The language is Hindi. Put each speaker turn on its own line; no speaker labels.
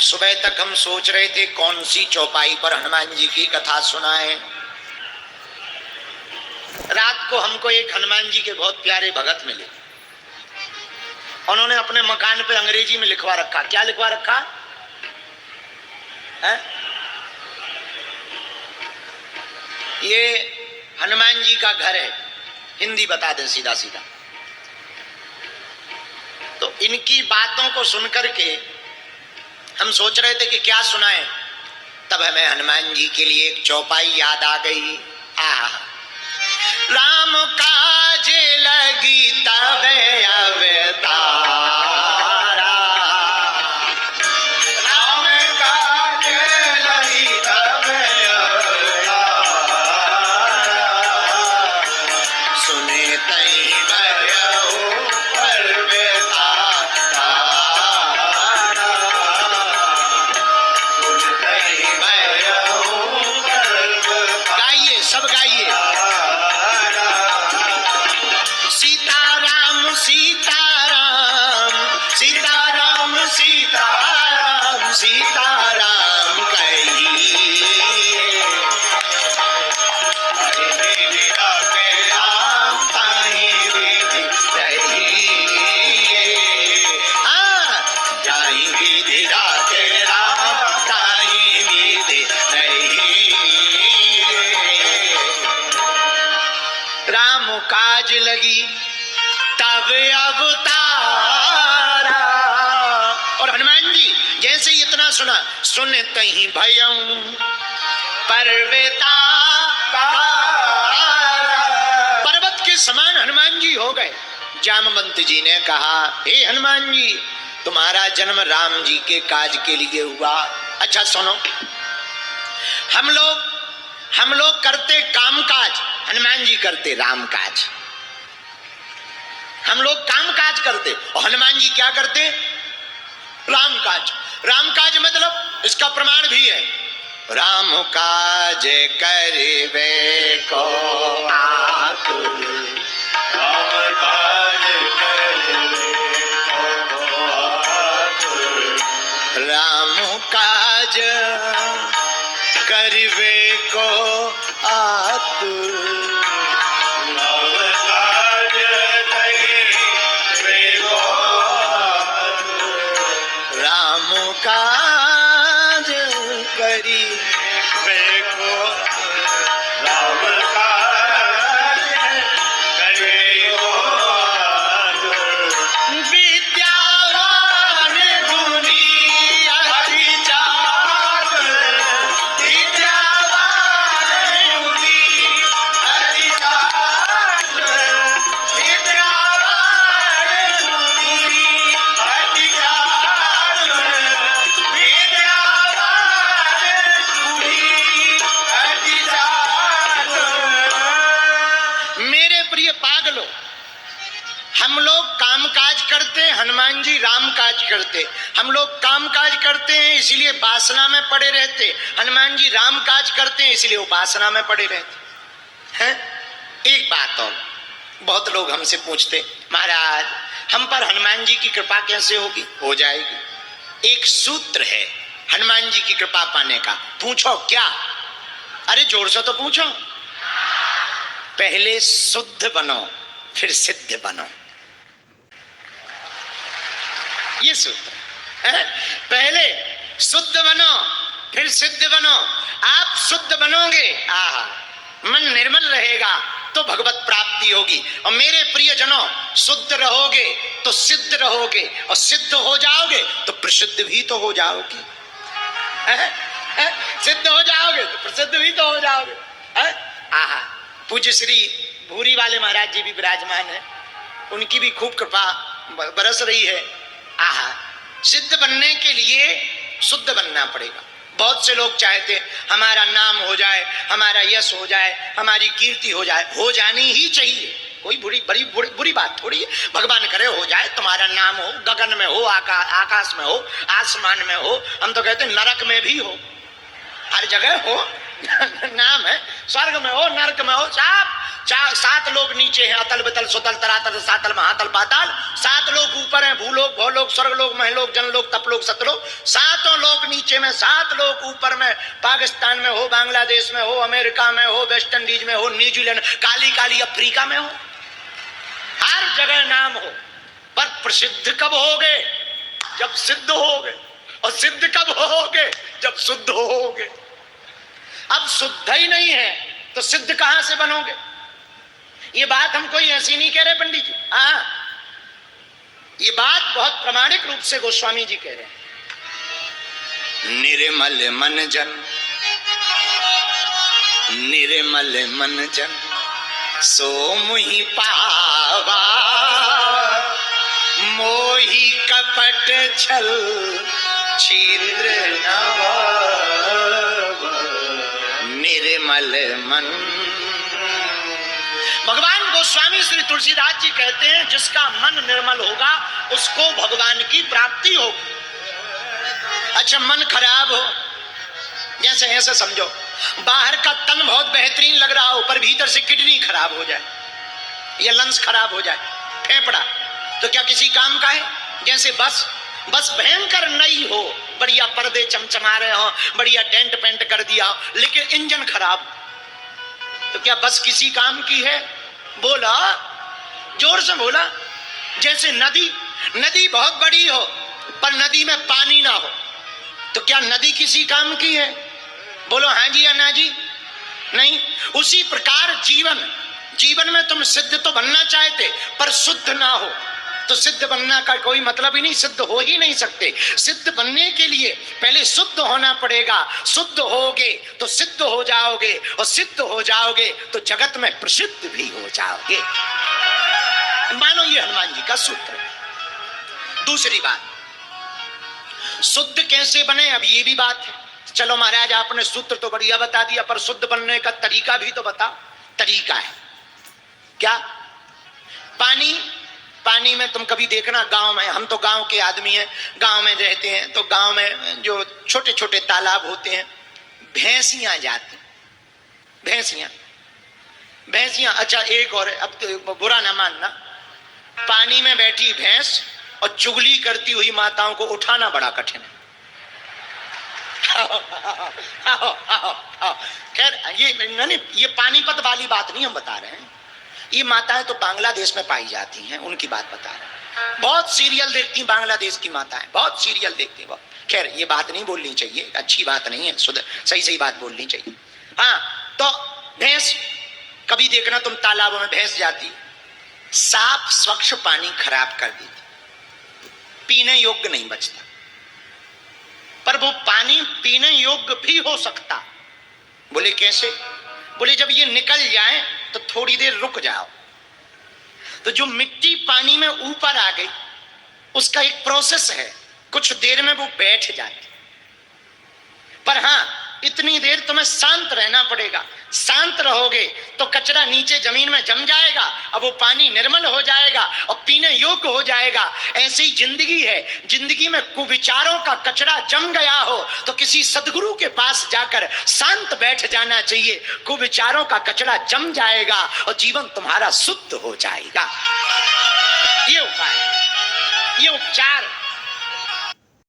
सुबह तक हम सोच रहे थे कौन सी चौपाई पर हनुमान जी की कथा सुनाएं। रात को हमको एक हनुमान जी के बहुत प्यारे भगत मिले। उन्होंने अपने मकान पे अंग्रेजी में लिखवा रखा। क्या लिखवा रखा है? ये हनुमान जी का घर है। हिंदी बता दें सीधा सीधा। तो इनकी बातों को सुनकर के हम सोच रहे थे कि क्या सुनाएं, तब हमें हनुमान जी के लिए एक चौपाई याद आ गई। राम काज लगी तब अवतारा, राम काज लगी तब अवतारा, सुने तई भयउ परवेतारा, सुने तई भयउ परवेतारा। गाइए, सब गाइए। सीताराम सीताराम सीताराम सीताराम सीताराम कहिए, राम ताहि विधि रहिए। हाँ, जाहि विधि राखे राम ताहि विधि रहिए। राम काज लगी तब अवतारा। और हनुमान जी जैसे ही इतना सुना, सुने तहीं भयं परवेतारा, पर्वत के समान हनुमान जी हो गए। जामवंत जी ने कहा, हे हनुमान जी, तुम्हारा जन्म राम जी के काज के लिए हुआ। अच्छा सुनो, हम लोग करते काम काज, हनुमान जी करते राम काज। हम लोग काम काज करते और हनुमान जी क्या करते? राम काज। राम काज मतलब इसका प्रमाण भी है, राम काज करिबे को आतुर, राम काज करिबे को आतुर, राम काज करिबे को आतुर, काज करी देखो, राम काज करिबो विद्यावान गुणी अति चातुर, विद्यावान गुणी अति चातुर, विद्यावान गुणी अति चातुर, मेरे प्रिय पागलों, हम लोग काम काज करते, हनुमान जी राम काज करते। हम लोग काम काज करते हैं इसलिए वासना में पड़े रहते, हनुमान जी राम काज करते हैं इसलिए वो वासना में पड़े रहते हैं। एक बात और, बहुत लोग हमसे पूछते, महाराज हम पर हनुमान जी की कृपा कैसे होगी? हो जाएगी। एक सूत्र है हनुमान जी की कृपा पाने का। पूछो क्या? अरे जोर से तो पूछो। पहले शुद्ध बनो फिर सिद्ध बनो, ये सूत्र है। पहले शुद्ध बनो फिर सिद्ध बनो। आप शुद्ध बनोगे, मन निर्मल रहेगा तो भगवत प्राप्ति होगी। और मेरे प्रियजनों, शुद्ध रहोगे तो सिद्ध रहोगे, और सिद्ध हो जाओगे तो प्रसिद्ध भी तो हो जाओगे। सिद्ध हो जाओगे तो प्रसिद्ध भी तो हो जाओगे। पूज्य श्री भूरी वाले महाराज जी भी विराजमान है, उनकी भी खूब कृपा बरस रही है। सिद्ध बनने के लिए शुद्ध बनना पड़ेगा। बहुत से लोग चाहते हमारा नाम हो जाए, हमारा यश हो जाए, हमारी कीर्ति हो जाए। हो जानी ही चाहिए, कोई बुरी बात थोड़ी है। भगवान करे हो जाए, तुम्हारा नाम हो, गगन में हो, आकाश में हो, आसमान में हो, हम तो कहते नरक में भी हो, हर जगह हो। नाम है, स्वर्ग में हो, नरक में हो, सात लोग नीचे हैं, अतल बितल सुतल तरातल सातल महातल पाताल। सात लोग ऊपर हैं, भूलोक भौलोक स्वर्गलोक महलोक जनलोक तपलोक सतलोक। सातों लोग नीचे में, सात लोग ऊपर में। पाकिस्तान में हो, बांग्लादेश में हो, अमेरिका में हो, वेस्ट इंडीज में हो, न्यूजीलैंड, काली काली अफ्रीका में हो, हर जगह नाम हो। पर प्रसिद्ध कब होगे? जब सिद्ध होगे। और सिद्ध कब होगे? जब शुद्ध होगे। अब शुद्ध ही नहीं है तो सिद्ध कहां से बनोगे? ये बात हम कोई ऐसी नहीं कह रहे पंडित जी, हाँ, ये बात बहुत प्रामाणिक रूप से गोस्वामी जी कह रहे हैं। निर्मल मन जन, निर्मल मन जन सो मुहि पावा, मोहि कपट छल छिद्र नवा, निर्मल मन। भगवान गोस्वामी श्री तुलसीदास जी कहते हैं जिसका मन निर्मल होगा उसको भगवान की प्राप्ति होगी। अच्छा, मन खराब हो, जैसे ऐसे समझो बाहर का तन बहुत बेहतरीन लग रहा हो पर भीतर से किडनी खराब हो जाए या लंग्स खराब हो जाए, फेफड़ा, तो क्या किसी काम का है? जैसे बस भयंकर नई हो, बढ़िया पर्दे चमचमा रहे हो, बढ़िया डेंट पेंट कर दिया हो, लेकिन इंजन खराब, तो क्या बस किसी काम की है? बोला, जोर से बोला। जैसे नदी बहुत बड़ी हो पर नदी में पानी ना हो, तो क्या नदी किसी काम की है? बोलो हाँ जी या ना जी? नहीं। उसी प्रकार जीवन में तुम सिद्ध तो बनना चाहते पर शुद्ध ना हो तो सिद्ध बनना का कोई मतलब ही नहीं, सिद्ध हो ही नहीं सकते। सिद्ध बनने के लिए पहले शुद्ध होना पड़ेगा, शुद्ध होगे तो सिद्ध हो जाओगे, और सिद्ध हो जाओगे तो जगत में प्रसिद्ध भी हो जाओगे। मानो ये हनुमान जी का सूत्र है। दूसरी बात, शुद्ध कैसे बने, अब ये भी बात है। चलो महाराज आपने सूत्र तो बढ़िया बता दिया, पर शुद्ध बनने का तरीका भी तो बताओ। तरीका है क्या? पानी में तुम कभी देखना, गांव में, हम तो गांव के आदमी हैं, गांव में रहते हैं, तो गांव में जो छोटे छोटे तालाब होते हैं, भैंसियां जाती, भैंसियां। अच्छा एक और, अब तो बुरा ना मानना, पानी में बैठी भैंस और चुगली करती हुई माताओं को उठाना बड़ा कठिन है। खैर ये पानीपत वाली बात नहीं हम बता रहे हैं, ये माताएं तो बांग्लादेश में पाई जाती हैं, उनकी बात बता रहे हैं। बहुत सीरियल देखती हैं बांग्लादेश की माताएं, बहुत सीरियल देखती हैं। खैर ये बात नहीं बोलनी चाहिए, अच्छी बात नहीं है, सही बात बोलनी चाहिए। हाँ, तो भैंस, कभी देखना तुम तालाबों में भैंस जाती, साफ स्वच्छ पानी खराब कर देती, पीने योग्य नहीं बचता। पर वो पानी पीने योग्य भी हो सकता। बोले कैसे? बोले जब ये निकल जाए तो थोड़ी देर रुक जाओ, तो जो मिट्टी पानी में ऊपर आ गई उसका एक प्रोसेस है, कुछ देर में वो बैठ जाती। पर हाँ, इतनी देर तुम्हें शांत रहना पड़ेगा। शांत रहोगे तो कचरा नीचे जमीन में जम जाएगा, अब वो पानी निर्मल हो जाएगा और पीने योग्य हो जाएगा। ऐसी ही जिंदगी है, जिंदगी में कुविचारों का कचरा जम गया हो तो किसी सदगुरु के पास जाकर शांत बैठ जाना चाहिए, कुविचारों का कचरा जम जाएगा और जीवन तुम्हारा शुद्ध हो जाएगा। ये उपाय, ये उपचार